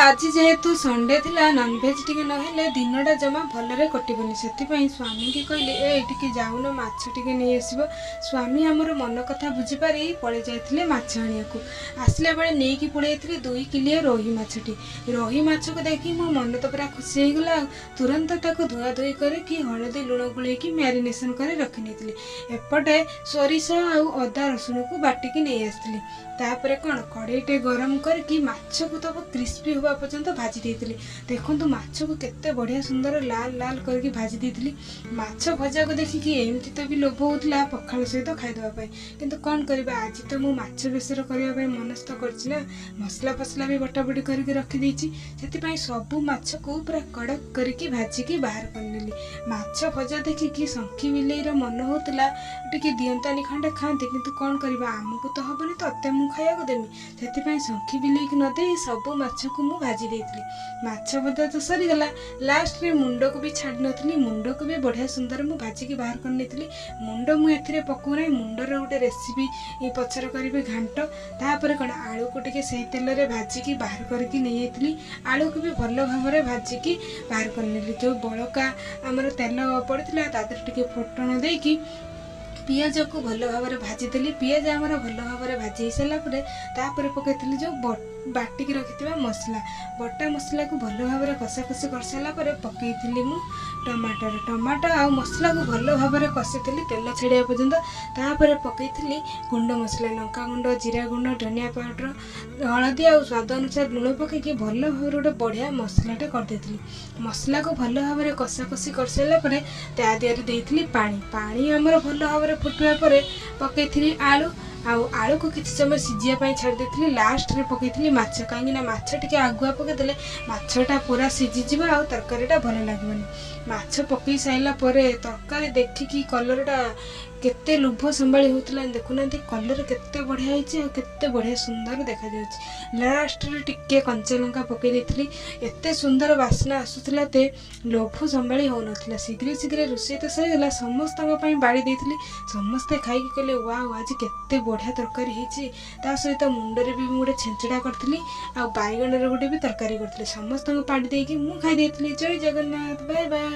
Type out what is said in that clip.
आज जेहेतु संडे थिला नॉनवेज टिके नहेले दिनटा जमा भलरे कटिबनी सेतिपई स्वामी की कहले एटिके जाउन माछ टिके नै आसीबो। स्वामी हमर मन कथा बुझी पारी पळे जायथिले माछ आनियाकू। आसले बेले नेकी पळेथिले 2 किलो रोही माछटी। रोही माछ को देखि मो मन तो पूरा खुशी हे गला। तुरंत ताको धुआ धुई करे कि हळदी लुण गुले कि मैरिनेशन करे रखि नेथिले। एपटे सोरिष आ अदा रसुण को बाटी की नै आसथिले। तापरे कोन कड़ाईटे गरम करके माछ को तब क्रिस्पी होगा पर्यंत भाजी देइतिली। देखंतु माछ को केते बढ़िया सुंदर लाल लाल करके भाजी देइतिली। माछ भजा को देखि कि एमति तो भी लोभ होतला पखाल सहित खाइ दवा पाई, किंतु कोन करबा आज तो मु माछ बेसर करिया पाई मनस्थ करछि ना। मसला फसला भी बटाबटी करके रखि देछि। सेति पाई सब माछ को पूरा कड़क करके भाजी के बाहर करनेली। माछ भजा देखि कि संखी बिलेई रो मन होतला टिके दियंतानी खंडे खांती, किंतु कोन करबा हमकु तो हबनी तो अते मु खाया को देमी। सेति पाई संखी बिलेई कि न देई सब माछ को मु भाजी देइतिली। माछ भजा तो सरी गला। लास्ट रे मुंडो को भी छाड़ नथली। मुंडो को भी बढ़िया सुंदर मु भाजी के बाहर कर नेतिली। मुंडो मु एथिरे पकौ नै। मुंडो रे गोटे रेसिपी ए पछर करबे घांट। तापर कोन आलू को टिके सेही तेल रे भाजी के बाहर करके नै आइतिली। आलू को भी भलो भाबरे भाजी के बाहर कर नेली। जो बळका हमर तेल पड़ितला तादर टिके फोटण देई कि पियाज को भलो भाबरे भाजी देली। पियाज हमर भलो भाबरे भाजी सला परे तापर पकेतिली जो बाटी के रखिथिबा मसला। बटा मसला को भलो भाबरे कसा कसी कर सला परे पकेइथिली मु टमाटर आ मसला को भलो भाबरे कसिथिली तेल छेडिया पर्यंत। तापर पकेइथिली गुंड मसला लंका गुंड, जीरा गुंड, धनिया पाउडर, हळदी आ स्वाद अनुसार लुण पके कि भलो भाबरे गोटे बढ़िया मसलाटे कर देथिली। मसला को भलो भाबरे कसा कसी कर सला परे ता दियारे देइथिली पानी हमर भलो भाबरे फुटुआ परे पकेइथिली आलू को किसी समय सिझिया पाई छाड़ देथिली। लास्ट रे पकेइथिली माछ, काहेकि ना माछ टिके आगुआ पके देले माछटा पूरा सिझि जिबो आ तरकारीटा भल लागबनी। माछ पकई साइला परे तरकारी देखिकी कलरटा केते लुभ संभाली होतला। देखुना कलर केते बढ़िया होइछि आ केते बढ़िया सुंदर देखा जाउछि। लास्ट रे टिके कंचा लंका पकई देथिली। एते सुंदर वासना आसुतला ते लोभ संभाली हो नथला। शीघ्र रोषेई तो सही गला। समस्त पई बाड़ी देथिली। समस्ते खाइकी कहले वाओ आज केते बढ़िया तरकारी होइछि। ता सहित मुंडरे भी गोटे छेंचड़ा करथिली आ बाइगण रे गोटे भी तरकारी करथिली। समस्त पाड़ी देकी मु खाइ देथिली। जय जगन्नाथ, बाय बाय।